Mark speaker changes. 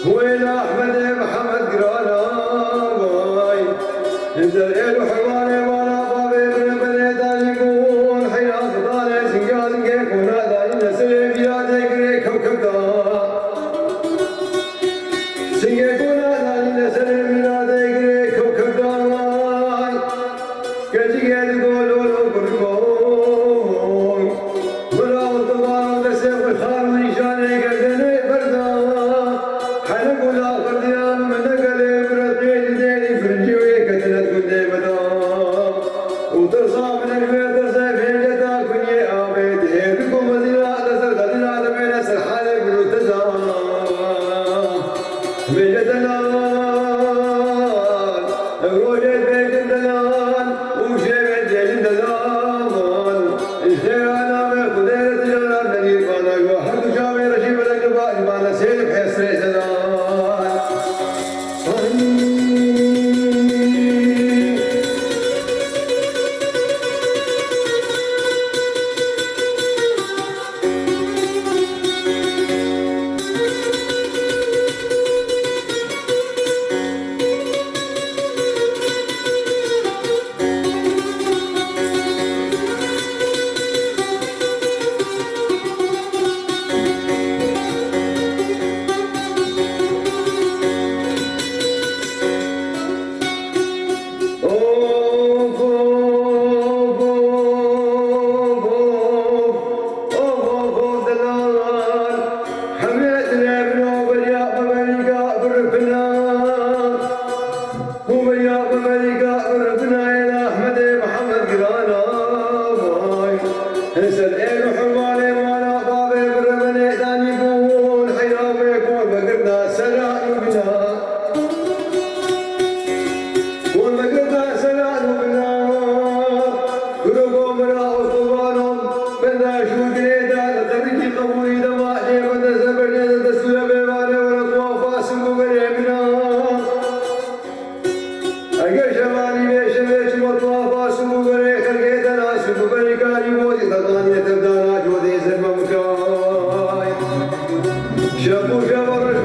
Speaker 1: وين احمد محمد قرانا باي انزل الو حوالي وانا بابي من بني دايقون حين اخضاني سنقال نقيكون هذا ينسلي بيادي قريك وكبدا سنقيكون هذا ينسلي بيادي قريك وكبدا كجي قال يقولوا له قرقون ولا والطبان ودسي والخار ونشاني قردني بردا حلق ولا قرديان من نقلي برقيت ديني فرنجي ويكتلت كندي بدا وترصى من البيت ترصى في جدا كني آبيت هيدكم مزيلا تسر قدنا دمين أسر حالي بلوتزا بجدلان روجت بجدلان وشيبت بجدلان إشترانا بخدير تجارة نجيب بانا وحد شامي رشيب الأجرباء بانا سيد بحسر سلام شابو شابو